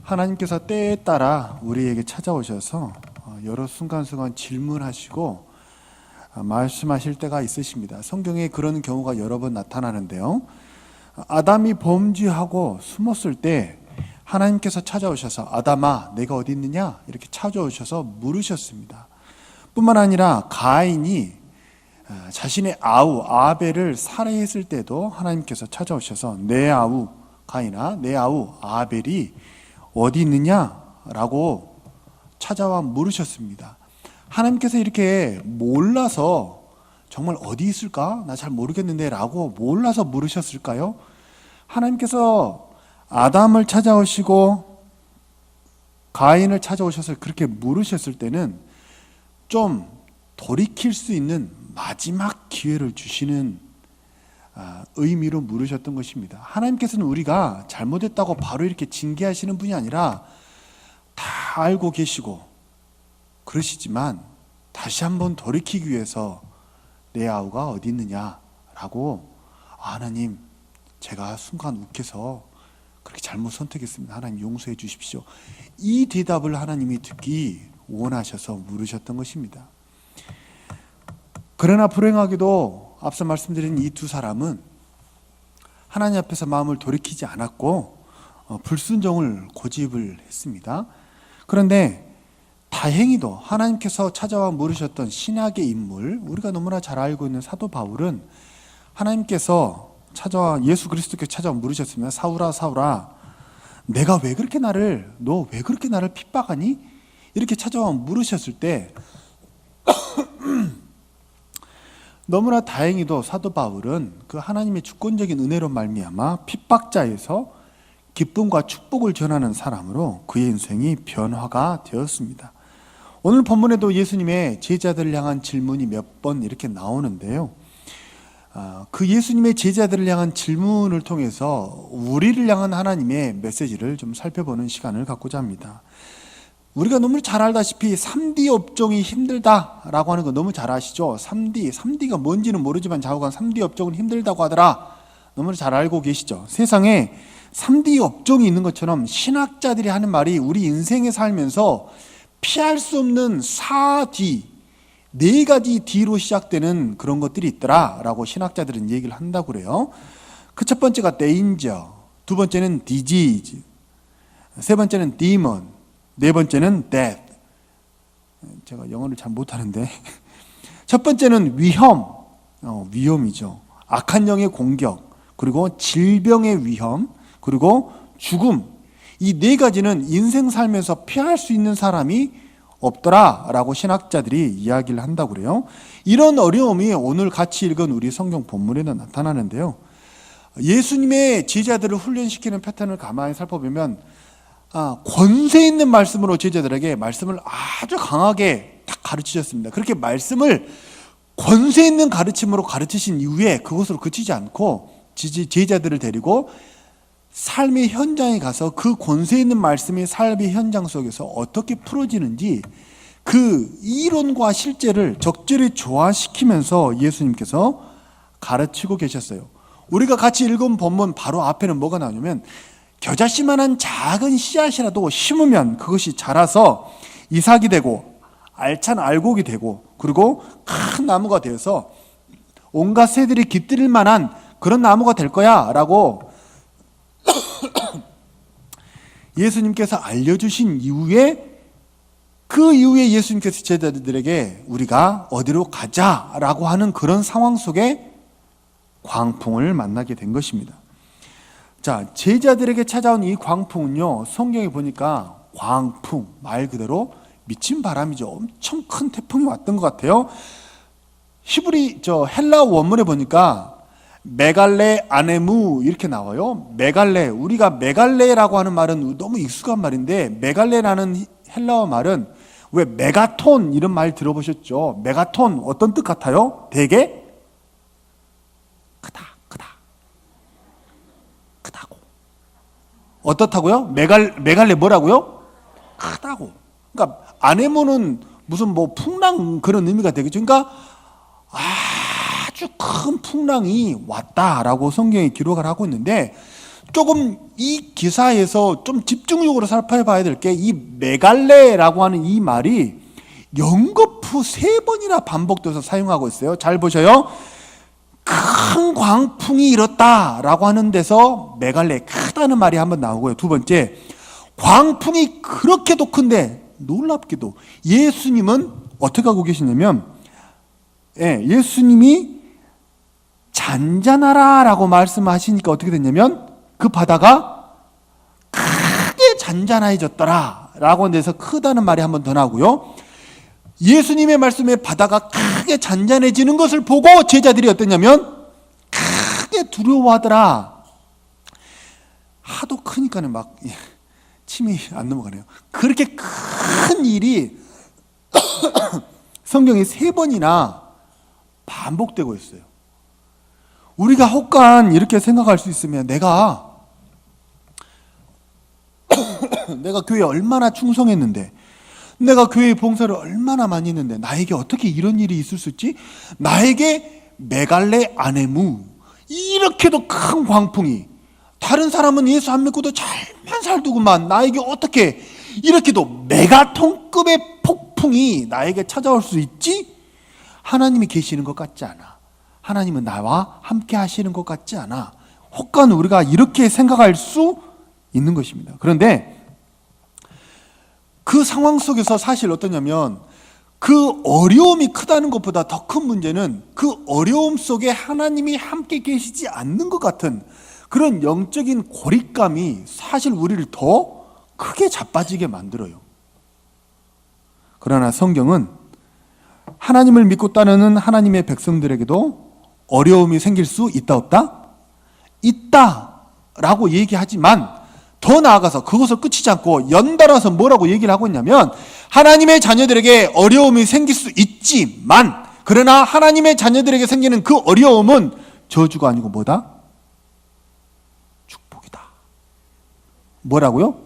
하나님께서 때에 따라 우리에게 찾아오셔서 여러 순간순간 질문하시고 말씀하실 때가 있으십니다. 성경에 그런 경우가 여러 번 나타나는데요. 아담이 범죄하고 숨었을 때 하나님께서 찾아오셔서 아담아 내가 어디 있느냐 이렇게 찾아오셔서 물으셨습니다. 뿐만 아니라 가인이 자신의 아우 아벨을 살해했을 때도 하나님께서 찾아오셔서 내 아우 가인아 내 아우 아벨이 어디 있느냐라고 찾아와 물으셨습니다. 하나님께서 이렇게 몰라서 정말 어디 있을까? 나 잘 모르겠는데 라고 몰라서 물으셨을까요? 하나님께서 아담을 찾아오시고 가인을 찾아오셔서 그렇게 물으셨을 때는 좀 돌이킬 수 있는 마지막 기회를 주시는 의미로 물으셨던 것입니다. 하나님께서는 우리가 잘못했다고 바로 이렇게 징계하시는 분이 아니라 다 알고 계시고 그러시지만 다시 한번 돌이키기 위해서 내 아우가 어디 있느냐라고 하나님 제가 순간 욱해서 그렇게 잘못 선택했습니다. 하나님 용서해 주십시오. 이 대답을 하나님이 듣기 원하셔서 물으셨던 것입니다. 그러나 불행하게도 앞서 말씀드린 이 두 사람은 하나님 앞에서 마음을 돌이키지 않았고 불순종을 고집을 했습니다. 그런데 다행히도 하나님께서 찾아와 물으셨던 신약의 인물, 우리가 너무나 잘 알고 있는 사도 바울은 하나님께서 예수 그리스도께서 찾아와 물으셨습니다. 사울아 사울아 너 왜 그렇게 나를 핍박하니? 이렇게 찾아와 물으셨을 때 너무나 다행히도 사도 바울은 그 하나님의 주권적인 은혜로 말미암아 핍박자에서 기쁨과 축복을 전하는 사람으로 그의 인생이 변화가 되었습니다. 오늘 본문에도 예수님의 제자들을 향한 질문이 몇 번 이렇게 나오는데요. 그 예수님의 제자들을 향한 질문을 통해서 우리를 향한 하나님의 메시지를 좀 살펴보는 시간을 갖고자 합니다. 우리가 너무 잘 알다시피 3D 업종이 힘들다라고 하는 거 너무 잘 아시죠? 3D가 뭔지는 모르지만 좌우간 3D 업종은 힘들다고 하더라. 너무 잘 알고 계시죠? 세상에 3D 업종이 있는 것처럼 신학자들이 하는 말이 우리 인생에 살면서 피할 수 없는 4D, 4가지 D로 시작되는 그런 것들이 있더라라고 신학자들은 얘기를 한다고 그래요. 그 첫 번째가 danger, 두 번째는 disease, 세 번째는 demon, 네 번째는 death. 제가 영어를 잘 못하는데 첫 번째는 위험이죠. 악한 영의 공격, 그리고 질병의 위험, 그리고 죽음. 이 4가지는 인생 살면서 피할 수 있는 사람이 없더라라고 신학자들이 이야기를 한다고 그래요. 이런 어려움이 오늘 같이 읽은 우리 성경 본문에도 나타나는데요. 예수님의 제자들을 훈련시키는 패턴을 가만히 살펴보면 권세 있는 말씀으로 제자들에게 말씀을 아주 강하게 딱 가르치셨습니다. 그렇게 말씀을 권세 있는 가르침으로 가르치신 이후에 그것으로 그치지 않고 제자들을 데리고 삶의 현장에 가서 그 권세 있는 말씀이 삶의 현장 속에서 어떻게 풀어지는지 그 이론과 실제를 적절히 조화시키면서 예수님께서 가르치고 계셨어요. 우리가 같이 읽은 본문 바로 앞에는 뭐가 나오냐면 겨자씨만한 작은 씨앗이라도 심으면 그것이 자라서 이삭이 되고 알찬 알곡이 되고 그리고 큰 나무가 되어서 온갖 새들이 깃들일 만한 그런 나무가 될 거야 라고 예수님께서 알려주신 이후에 그 이후에 예수님께서 제자들에게 우리가 어디로 가자라고 하는 그런 상황 속에 광풍을 만나게 된 것입니다. 자, 제자들에게 찾아온 이 광풍은요, 성경에 보니까 광풍, 말 그대로 미친 바람이죠. 엄청 큰 태풍이 왔던 것 같아요. 헬라 원문에 보니까 메갈레 아네무 이렇게 나와요. 메갈레, 우리가 메갈레라고 하는 말은 너무 익숙한 말인데 메갈레라는 헬라어 말은 왜 메가톤 이런 말 들어보셨죠? 메가톤 어떤 뜻 같아요? 되게 크다고. 어떻다고요? 메갈레 뭐라고요? 크다고. 그러니까 아네모는 무슨 뭐 풍랑 그런 의미가 되겠죠. 그러니까 아주 큰 풍랑이 왔다라고 성경에 기록을 하고 있는데 조금 이 기사에서 좀 집중적으로 살펴봐야 될 게 이 메갈레라고 하는 이 말이 연거푸 3번이나 반복돼서 사용하고 있어요. 잘 보셔요. 큰 광풍이 일었다라고 하는 데서 메갈레, 크다는 말이 한번 나오고요. 두 번째, 광풍이 그렇게도 큰데 놀랍게도 예수님은 어떻게 하고 계시냐면, 예수님이 잔잔하라 라고 말씀하시니까 어떻게 됐냐면 그 바다가 크게 잔잔해졌더라 라고 하는 데서 크다는 말이 한 번 더 나오고요. 예수님의 말씀에 바다가 크게 잔잔해지는 것을 보고 제자들이 어떠냐면 크게 두려워하더라. 하도 크니까는 막 침이 안 넘어가네요. 그렇게 큰 일이 성경에 3번이나 반복되고 있어요. 우리가 혹간 이렇게 생각할 수 있으면 내가 교회에 얼마나 충성했는데, 내가 교회 봉사를 얼마나 많이 했는데 나에게 어떻게 이런 일이 있을 수 있지? 나에게 메갈레 아네무, 이렇게도 큰 광풍이, 다른 사람은 예수 안 믿고도 잘만 살두고만 나에게 어떻게 이렇게도 메가톤급의 폭풍이 나에게 찾아올 수 있지? 하나님이 계시는 것 같지 않아. 하나님은 나와 함께 하시는 것 같지 않아. 혹간 우리가 이렇게 생각할 수 있는 것입니다. 그런데 그 상황 속에서 사실 어떠냐면 그 어려움이 크다는 것보다 더 큰 문제는 그 어려움 속에 하나님이 함께 계시지 않는 것 같은 그런 영적인 고립감이 사실 우리를 더 크게 자빠지게 만들어요. 그러나 성경은 하나님을 믿고 따르는 하나님의 백성들에게도 어려움이 생길 수 있다 없다? 있다라고 얘기하지만 더 나아가서 그것을 끝이지 않고 연달아서 뭐라고 얘기를 하고 있냐면 하나님의 자녀들에게 어려움이 생길 수 있지만, 그러나 하나님의 자녀들에게 생기는 그 어려움은 저주가 아니고 뭐다? 축복이다. 뭐라고요?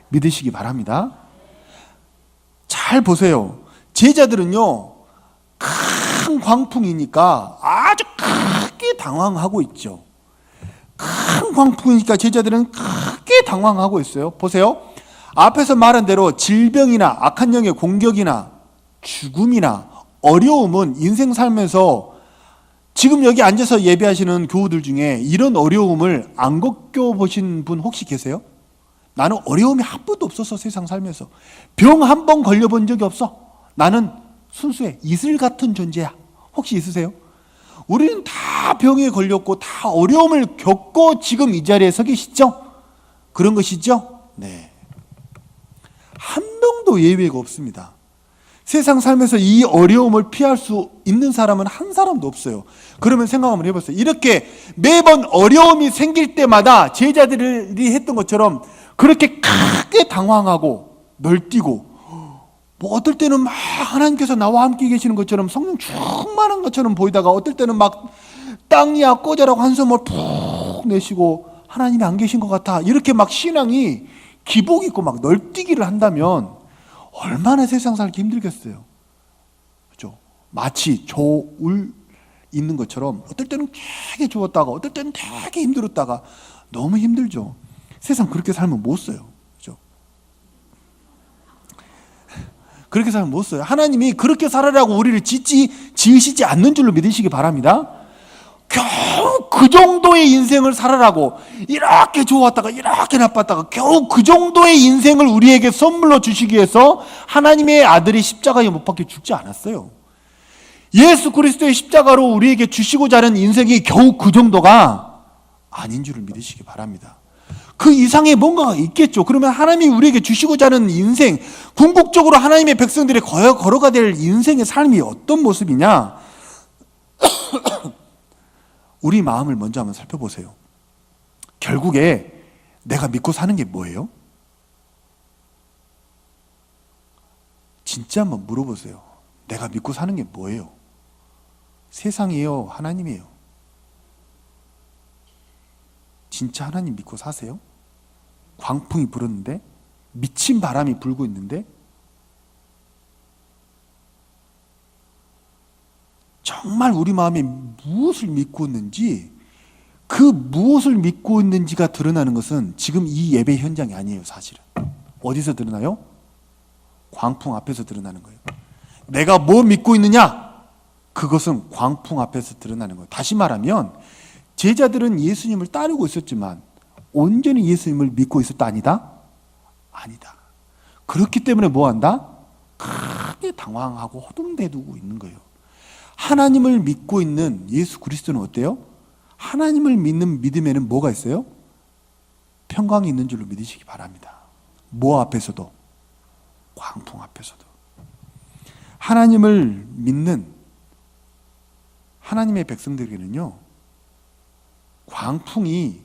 믿으시기 바랍니다. 잘 보세요. 제자들은요, 큰 광풍이니까 아주 크게 당황하고 있죠. 큰 광풍이니까 제자들은 크게 당황하고 있어요. 보세요. 앞에서 말한 대로 질병이나 악한 영의 공격이나 죽음이나 어려움은 인생 살면서 지금 여기 앉아서 예배하시는 교우들 중에 이런 어려움을 안 겪어보신 분 혹시 계세요? 나는 어려움이 한 번도 없었어. 세상 살면서 병 한 번 걸려본 적이 없어. 나는 순수해. 이슬 같은 존재야. 혹시 있으세요? 우리는 다 병에 걸렸고 다 어려움을 겪고 지금 이 자리에 서 계시죠? 그런 것이죠? 네. 한 명도 예외가 없습니다. 세상 살면서 이 어려움을 피할 수 있는 사람은 한 사람도 없어요. 그러면 생각 한번 해보세요. 이렇게 매번 어려움이 생길 때마다 제자들이 했던 것처럼 그렇게 크게 당황하고 널뛰고, 뭐 어떨 때는 막 하나님께서 나와 함께 계시는 것처럼 성령 충만한 것처럼 보이다가 어떨 때는 막 땅이야 꺼져라고 한숨을 푹 내쉬고 하나님이 안 계신 것 같아, 이렇게 막 신앙이 기복 있고 막 널뛰기를 한다면 얼마나 세상 살기 힘들겠어요. 그렇죠? 마치 조울 있는 것처럼 어떨 때는 되게 좋았다가 어떨 때는 되게 힘들었다가 너무 힘들죠. 세상 그렇게 살면 못 써요. 그렇죠? 그렇게 살면 못 써요. 하나님이 그렇게 살아라고 우리를 지으시지 않는 줄로 믿으시기 바랍니다. 겨우 그 정도의 인생을 살아라고, 이렇게 좋았다가 이렇게 나빴다가 겨우 그 정도의 인생을 우리에게 선물로 주시기 위해서 하나님의 아들이 십자가에 못 박혀 죽지 않았어요. 예수 그리스도의 십자가로 우리에게 주시고자 하는 인생이 겨우 그 정도가 아닌 줄을 믿으시기 바랍니다. 그 이상의 뭔가가 있겠죠. 그러면 하나님이 우리에게 주시고자 하는 인생, 궁극적으로 하나님의 백성들이 걸어가야 될 인생의 삶이 어떤 모습이냐? 우리 마음을 먼저 한번 살펴보세요. 결국에 내가 믿고 사는 게 뭐예요? 진짜 한번 물어보세요. 내가 믿고 사는 게 뭐예요? 세상이에요? 하나님이에요? 진짜 하나님 믿고 사세요? 광풍이 불었는데, 미친 바람이 불고 있는데, 정말 우리 마음에 무엇을 믿고 있는지 그 무엇을 믿고 있는지가 드러나는 것은 지금 이 예배 현장이 아니에요. 사실은 어디서 드러나요? 광풍 앞에서 드러나는 거예요. 내가 뭐 믿고 있느냐? 그것은 광풍 앞에서 드러나는 거예요. 다시 말하면 제자들은 예수님을 따르고 있었지만 온전히 예수님을 믿고 있었다 아니다? 아니다. 그렇기 때문에 뭐한다? 크게 당황하고 허둥대두고 있는 거예요. 하나님을 믿고 있는 예수 그리스도는 어때요? 하나님을 믿는 믿음에는 뭐가 있어요? 평강이 있는 줄로 믿으시기 바랍니다. 뭐 앞에서도? 광풍 앞에서도. 하나님을 믿는 하나님의 백성들에게는요, 광풍이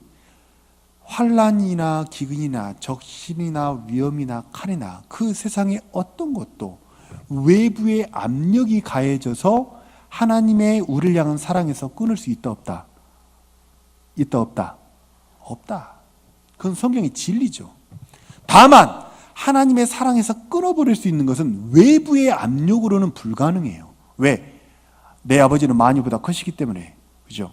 환난이나 기근이나 적신이나 위험이나 칼이나 그 세상의 어떤 것도 외부의 압력이 가해져서 하나님의 우리를 향한 사랑에서 끊을 수 있다 없다? 있다 없다? 없다. 그건 성경의 진리죠. 다만 하나님의 사랑에서 끊어버릴 수 있는 것은 외부의 압력으로는 불가능해요. 왜? 내 아버지는 많이보다 크시기 때문에. 그죠?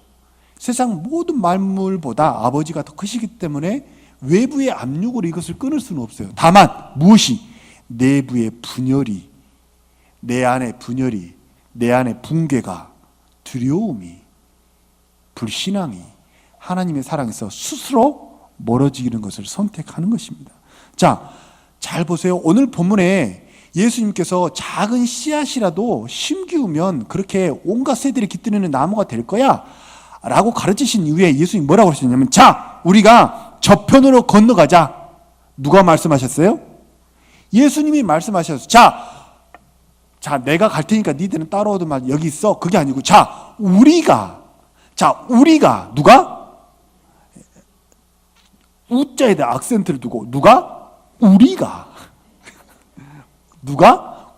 세상 모든 만물보다 아버지가 더 크시기 때문에 외부의 압력으로 이것을 끊을 수는 없어요. 다만 무엇이? 내부의 분열이, 내 안에 분열이, 내 안에 붕괴가, 두려움이, 불신앙이 하나님의 사랑에서 스스로 멀어지는 것을 선택하는 것입니다. 자, 잘 보세요. 오늘 본문에 예수님께서 작은 씨앗이라도 심기우면 그렇게 온갖 새들이 깃드는 나무가 될 거야 라고 가르치신 이후에 예수님이 뭐라고 하셨냐면, 자, 우리가 저편으로 건너가자. 누가 말씀하셨어요? 예수님이 말씀하셨어요. 자, 내가 갈 테니까 니들은 따라오더만 여기 있어. 그게 아니고, 우리가, 누가? 우자에다 악센트를 두고, 누가? 우리가. 누가?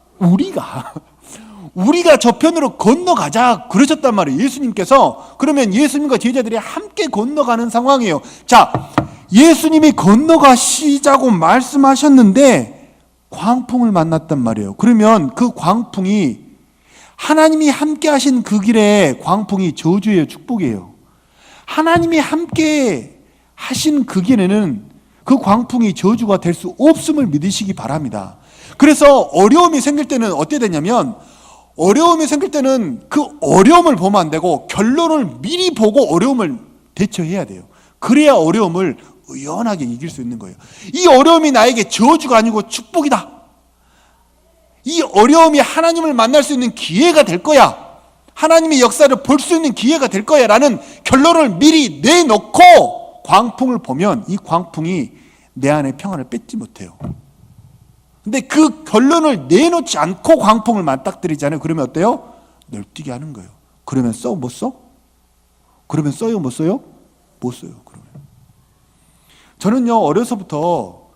우리가 저편으로 건너가자 그러셨단 말이에요. 예수님께서. 그러면 예수님과 제자들이 함께 건너가는 상황이에요. 자, 예수님이 건너가시자고 말씀하셨는데 광풍을 만났단 말이에요. 그러면 그 광풍이, 하나님이 함께 하신 그 길에 광풍이 저주예요, 축복이에요? 하나님이 함께 하신 그 길에는 그 광풍이 저주가 될 수 없음을 믿으시기 바랍니다. 그래서 어려움이 생길 때는 어떻게 되냐면, 어려움이 생길 때는 그 어려움을 보면 안 되고 결론을 미리 보고 어려움을 대처해야 돼요. 그래야 어려움을 의연하게 이길 수 있는 거예요. 이 어려움이 나에게 저주가 아니고 축복이다. 이 어려움이 하나님을 만날 수 있는 기회가 될 거야. 하나님의 역사를 볼 수 있는 기회가 될 거야 라는 결론을 미리 내놓고 광풍을 보면 이 광풍이 내 안에 평안을 뺏지 못해요. 근데 그 결론을 내놓지 않고 광풍을 맞닥뜨리잖아요. 그러면 어때요? 널뛰게 하는 거예요. 그러면 써? 못 써? 그러면 써요? 못 써요? 못 써요. 그러면. 저는요, 어려서부터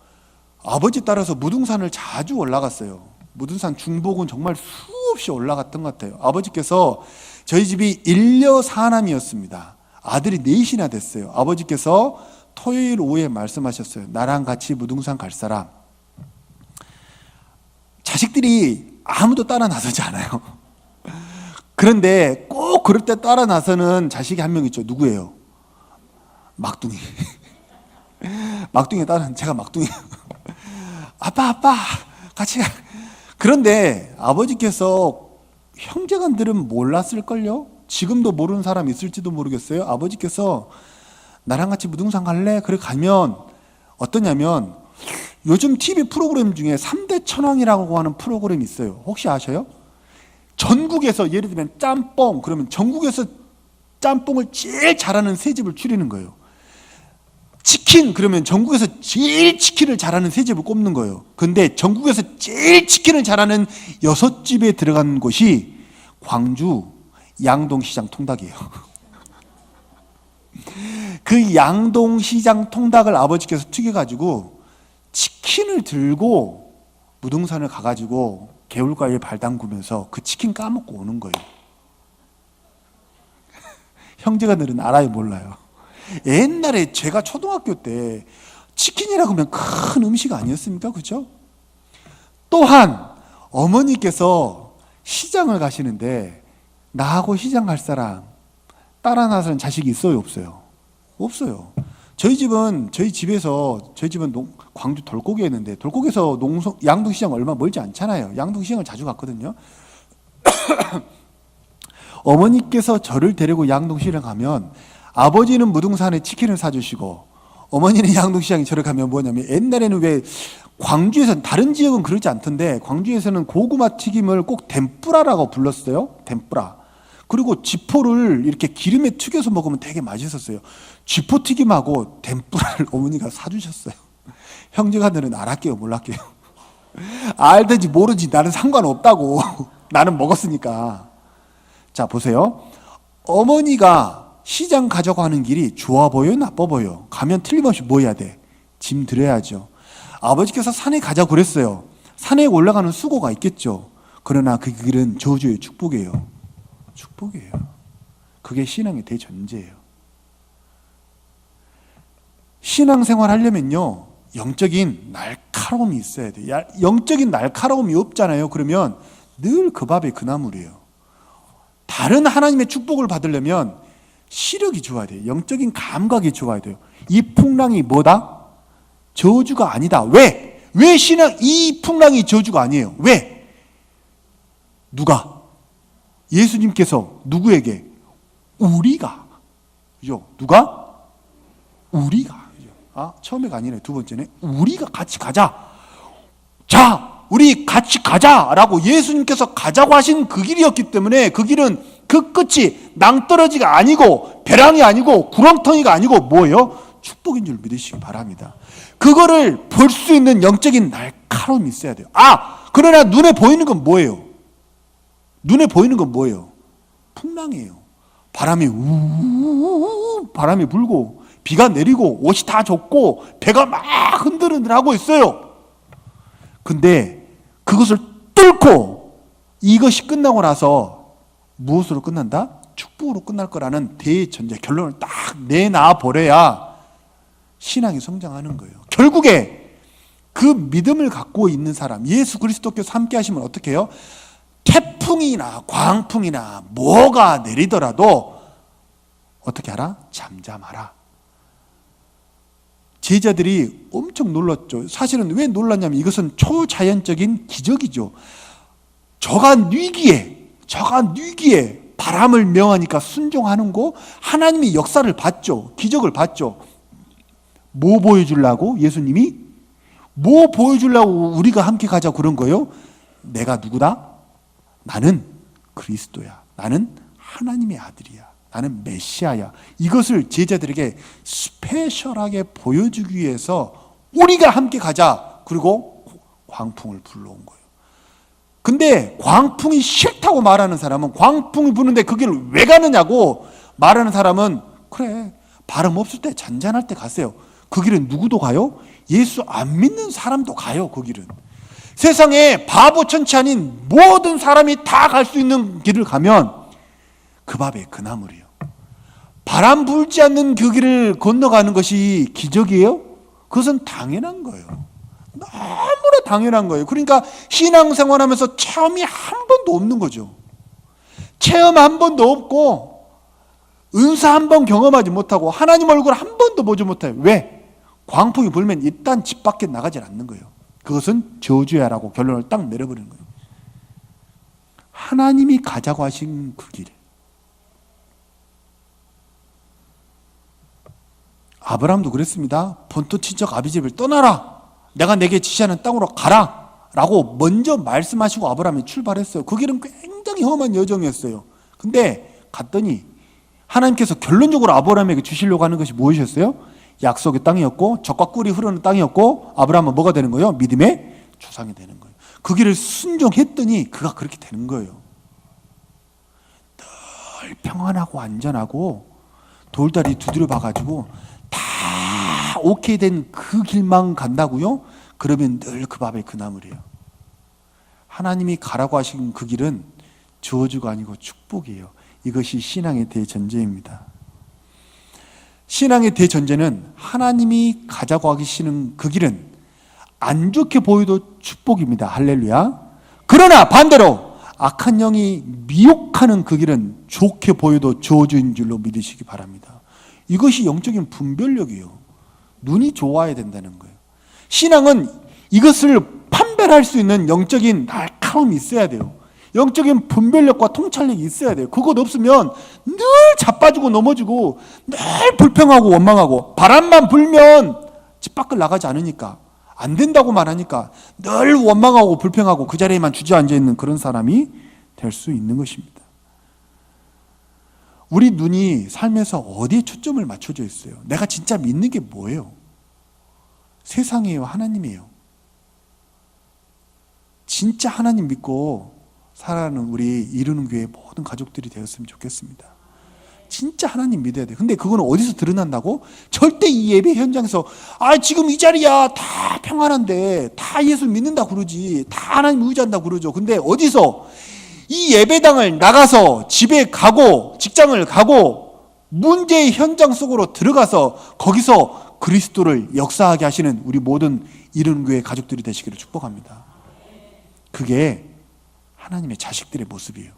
아버지 따라서 무등산을 자주 올라갔어요. 무등산 중복은 정말 수없이 올라갔던 것 같아요. 아버지께서, 저희 집이 일녀 사남이었습니다. 아들이 넷이나 됐어요. 아버지께서 토요일 오후에 말씀하셨어요. 나랑 같이 무등산 갈 사람. 자식들이 아무도 따라 나서지 않아요. 그런데 꼭 그럴 때 따라 나서는 자식이 한 명 있죠. 누구예요? 막둥이. 막둥이 따라, 제가 막둥이. 아빠, 같이 가. 그런데 아버지께서, 형제간들은 몰랐을걸요? 지금도 모르는 사람 있을지도 모르겠어요. 아버지께서 나랑 같이 무등산 갈래? 그래 가면 어떠냐면, 요즘 TV 프로그램 중에 3대 천왕이라고 하는 프로그램이 있어요. 혹시 아셔요? 전국에서, 예를 들면 짬뽕, 그러면 전국에서 짬뽕을 제일 잘하는 세 집을 추리는 거예요. 치킨, 그러면 전국에서 제일 치킨을 잘하는 세 집을 꼽는 거예요. 근데 전국에서 제일 치킨을 잘하는 6집에 들어간 곳이 광주 양동시장 통닭이에요. 그 양동시장 통닭을 아버지께서 튀겨가지고 치킨을 들고 무등산을 가가지고 개울가에 발 담그면서 그 치킨 까먹고 오는 거예요. 형제가들은 알아요, 몰라요? 옛날에 제가 초등학교 때 치킨이라고 하면 큰 음식 아니었습니까? 그렇죠? 또한 어머니께서 시장을 가시는데 나하고 시장 갈 사람 따라 나서는 자식이 있어요, 없어요? 없어요. 저희 집에서 광주 돌고기였는데, 돌고기에서 양동시장 얼마 멀지 않잖아요. 양동시장을 자주 갔거든요. 어머니께서 저를 데리고 양동시장을 가면 아버지는 무등산에 치킨을 사주시고 어머니는 양동시장에 저를 가면 뭐냐면, 옛날에는 왜 광주에서는, 다른 지역은 그러지 않던데 광주에서는 고구마 튀김을 꼭 덴뿌라라고 불렀어요. 덴뿌라. 그리고 쥐포를 이렇게 기름에 튀겨서 먹으면 되게 맛있었어요. 쥐포 튀김하고 덴뿌라를 어머니가 사주셨어요. 형제가들은 알았게요, 몰랐게요? 알든지 모르지 나는 상관없다고. 나는 먹었으니까. 자, 보세요. 어머니가 시장 가져가는 길이 좋아 보여요, 나빠 보여요? 가면 틀림없이 뭐 해야 돼? 짐 들여야죠. 아버지께서 산에 가자고 그랬어요. 산에 올라가는 수고가 있겠죠. 그러나 그 길은 저주의 축복이에요. 축복이에요. 그게 신앙의 대전제예요. 신앙생활 하려면요, 영적인 날카로움이 있어야 돼요. 영적인 날카로움이 없잖아요. 그러면 늘 그 밥에 그 나물이에요. 다른 하나님의 축복을 받으려면 시력이 좋아야 돼요. 영적인 감각이 좋아야 돼요. 이 풍랑이 뭐다? 저주가 아니다. 왜? 왜 이 풍랑이 저주가 아니에요? 왜? 누가? 예수님께서 누구에게? 우리가. 그죠? 누가? 우리가. 처음에가 아니네. 두 번째네. 우리가 같이 가자. 자, 우리 같이 가자라고 예수님께서 가자고 하신 그 길이었기 때문에, 그 길은 그 끝이 낭떠러지가 아니고 벼랑이 아니고 구렁텅이가 아니고 뭐예요? 축복인 줄 믿으시기 바랍니다. 그거를 볼 수 있는 영적인 날카로움이 있어야 돼요. 그러나 눈에 보이는 건 뭐예요? 눈에 보이는 건 뭐예요? 풍랑이에요. 바람이 바람이 불고 비가 내리고 옷이 다 젖고 배가 막 흔들흔들하고 있어요. 근데 그것을 뚫고 이것이 끝나고 나서 무엇으로 끝난다? 축복으로 끝날 거라는 대전제 결론을 딱 내놔 버려야 신앙이 성장하는 거예요. 결국에 그 믿음을 갖고 있는 사람, 예수 그리스도께서 함께 하시면 어떻게 해요? 태풍이나 광풍이나 뭐가 내리더라도 어떻게 하라? 잠잠하라. 제자들이 엄청 놀랐죠. 사실은 왜 놀랐냐면 이것은 초자연적인 기적이죠. 저간 위기에 바람을 명하니까 순종하는 거, 하나님이 역사를 봤죠. 기적을 봤죠. 뭐 보여주려고? 예수님이 뭐 보여주려고 우리가 함께 가자고 그런 거예요? 내가 누구다? 나는 그리스도야. 나는 하나님의 아들이야. 나는 메시아야. 이것을 제자들에게 스페셜하게 보여주기 위해서 우리가 함께 가자. 그리고 광풍을 불러온 거예요. 근데 광풍이 싫다고 말하는 사람은, 광풍이 부는데 그 길을 왜 가느냐고 말하는 사람은, 그래, 바람 없을 때 잔잔할 때 가세요. 그 길은 누구도 가요? 예수 안 믿는 사람도 가요. 그 길은 세상에 바보천치 아닌 모든 사람이 다 갈 수 있는 길을 가면 그 밥에 그 나물이에요. 바람 불지 않는 그 길을 건너가는 것이 기적이에요? 그것은 당연한 거예요. 너무나 당연한 거예요. 그러니까 신앙생활하면서 체험이 한 번도 없는 거죠. 체험 한 번도 없고 은사 한 번 경험하지 못하고 하나님 얼굴 한 번도 보지 못해요. 왜? 광풍이 불면 일단 집 밖에 나가지 않는 거예요. 그것은 저주야라고 결론을 딱 내려버리는 거예요. 하나님이 가자고 하신 그 길. 아브라함도 그랬습니다. 본토 친척 아비집을 떠나라. 내가 내게 지시하는 땅으로 가라. 라고 먼저 말씀하시고 아브라함이 출발했어요. 그 길은 굉장히 험한 여정이었어요. 근데 갔더니 하나님께서 결론적으로 아브라함에게 주시려고 하는 것이 무엇이었어요? 약속의 땅이었고 젖과 꿀이 흐르는 땅이었고, 아브라함은 뭐가 되는 거예요? 믿음의 조상이 되는 거예요. 그 길을 순종했더니 그가 그렇게 되는 거예요. 늘 평안하고 안전하고 돌다리 두드려 봐가지고 다 오케이 된 그 길만 간다고요? 그러면 늘 그 밥에 그 나물이에요. 하나님이 가라고 하신 그 길은 저주가 아니고 축복이에요. 이것이 신앙의 대전제입니다. 신앙의 대전제는 하나님이 가자고 하시는 그 길은 안 좋게 보여도 축복입니다. 할렐루야. 그러나 반대로 악한 영이 미혹하는 그 길은 좋게 보여도 저주인 줄로 믿으시기 바랍니다. 이것이 영적인 분별력이에요. 눈이 좋아야 된다는 거예요. 신앙은 이것을 판별할 수 있는 영적인 날카로움이 있어야 돼요. 영적인 분별력과 통찰력이 있어야 돼요. 그것 없으면 늘 자빠지고 넘어지고 늘 불평하고 원망하고, 바람만 불면 집 밖을 나가지 않으니까, 안 된다고 말하니까 늘 원망하고 불평하고 그 자리에만 주저앉아 있는 그런 사람이 될 수 있는 것입니다. 우리 눈이 삶에서 어디에 초점을 맞춰져 있어요? 내가 진짜 믿는 게 뭐예요? 세상이에요? 하나님이에요? 진짜 하나님 믿고 살아가는 우리 이루는 교회 모든 가족들이 되었으면 좋겠습니다. 진짜 하나님 믿어야 돼요. 근데 그건 어디서 드러난다고? 절대 이 예배 현장에서 지금 이 자리야 다 평안한데 다 예수 믿는다 그러지, 다 하나님 의지한다 그러죠. 근데 어디서 이 예배당을 나가서 집에 가고 직장을 가고 문제의 현장 속으로 들어가서 거기서 그리스도를 역사하게 하시는 우리 모든 이루는 교회 가족들이 되시기를 축복합니다. 그게 하나님의 자식들의 모습이에요.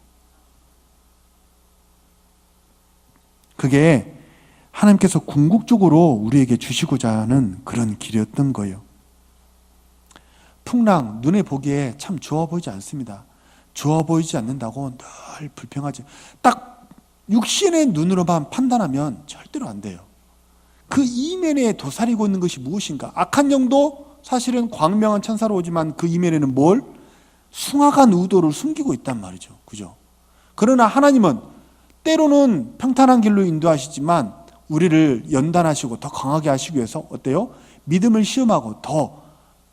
그게 하나님께서 궁극적으로 우리에게 주시고자 하는 그런 길이었던 거예요. 풍랑, 눈에 보기에 참 좋아 보이지 않습니다. 좋아 보이지 않는다고 늘 불평하지. 딱 육신의 눈으로만 판단하면 절대로 안 돼요. 그 이면에 도사리고 있는 것이 무엇인가? 악한 영도 사실은 광명한 천사로 오지만 그 이면에는 뭘? 숭악한 의도를 숨기고 있단 말이죠. 그죠? 그러나 하나님은 때로는 평탄한 길로 인도하시지만 우리를 연단하시고 더 강하게 하시기 위해서 어때요? 믿음을 시험하고 더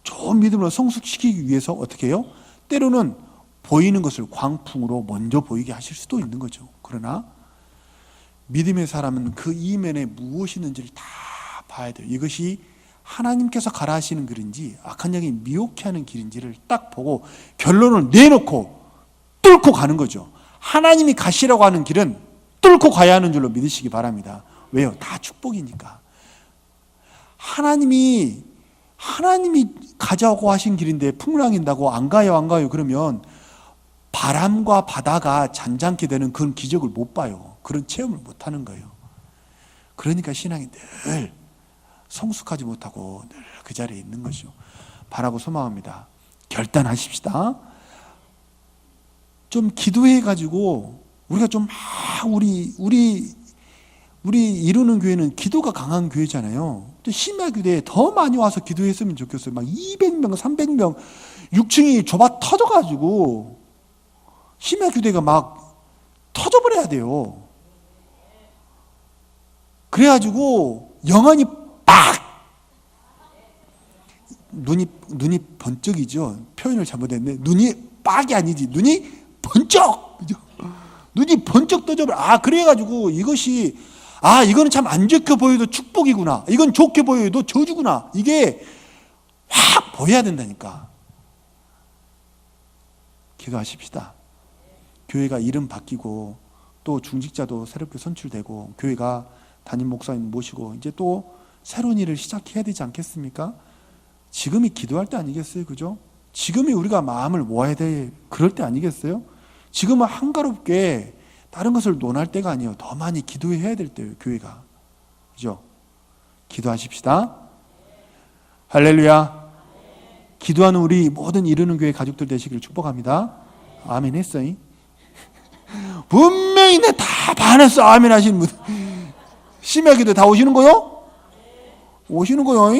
좋은 믿음으로 성숙시키기 위해서 어떻게 해요? 때로는 보이는 것을 광풍으로 먼저 보이게 하실 수도 있는 거죠. 그러나 믿음의 사람은 그 이면에 무엇이 있는지를 다 봐야 돼요. 이것이 하나님께서 가라 하시는 길인지 악한 영이 미혹해 하는 길인지를 딱 보고 결론을 내놓고 뚫고 가는 거죠. 하나님이 가시라고 하는 길은 뚫고 가야 하는 줄로 믿으시기 바랍니다. 왜요? 다 축복이니까. 하나님이 가자고 하신 길인데 풍랑인다고 안 가요 그러면 바람과 바다가 잔잔케 되는 그런 기적을 못 봐요. 그런 체험을 못 하는 거예요. 그러니까 신앙이 늘 성숙하지 못하고 늘 그 자리에 있는 것이죠. 바라고 소망합니다. 결단하십시다. 좀 기도해가지고 우리가 좀 우리 이루는 교회는 기도가 강한 교회잖아요. 또 심야 교대에 더 많이 와서 기도했으면 좋겠어요. 막 200명, 300명, 6층이 좁아 터져가지고 심야 교대가 막 터져버려야 돼요. 그래가지고 영안이 빡! 눈이 번쩍이죠. 표현을 잘못했네. 눈이 빡이 아니지. 눈이 번쩍! 그죠? 눈이 번쩍 떠져버려. 그래가지고 이것이 이거는 참 안 좋게 보여도 축복이구나. 이건 좋게 보여도 저주구나. 이게 확 보여야 된다니까. 기도하십시다. 교회가 이름 바뀌고 또 중직자도 새롭게 선출되고 교회가 담임 목사님 모시고 이제 또 새로운 일을 시작해야 되지 않겠습니까? 지금이 기도할 때 아니겠어요? 그죠? 지금이 우리가 마음을 모아야 될 그럴 때 아니겠어요? 지금은 한가롭게 다른 것을 논할 때가 아니에요. 더 많이 기도해야 될 때예요, 교회가. 그죠? 기도하십시다. 할렐루야. 기도하는 우리 모든 이루는 교회 가족들 되시기를 축복합니다. 아멘 했어요. 분명히 다 반했어. 아멘 하시는 분. 심야 기도 다 오시는 거요? 오시는 거요?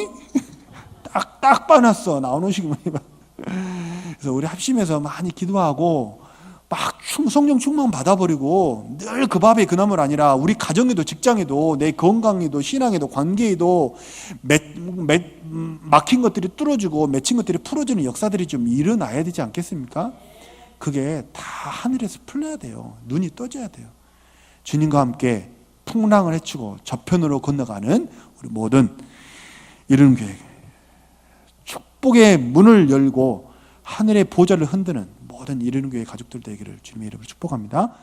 딱 반했어. 나오시기만 해봐. 그래서 우리 합심해서 많이 기도하고 막 성령 충만 받아버리고 늘 그 밥에 그 나물 아니라 우리 가정에도 직장에도 내 건강에도 신앙에도 관계에도 막힌 것들이 뚫어지고 맺힌 것들이 풀어지는 역사들이 좀 일어나야 되지 않겠습니까? 그게 다 하늘에서 풀려야 돼요. 눈이 떠져야 돼요. 주님과 함께 풍랑을 헤치고 저편으로 건너가는 우리 모든 이런 교회, 축복의 문을 열고 하늘의 보좌를 흔드는 모든 이루는 교회 가족들 되기를 주님의 이름으로 축복합니다.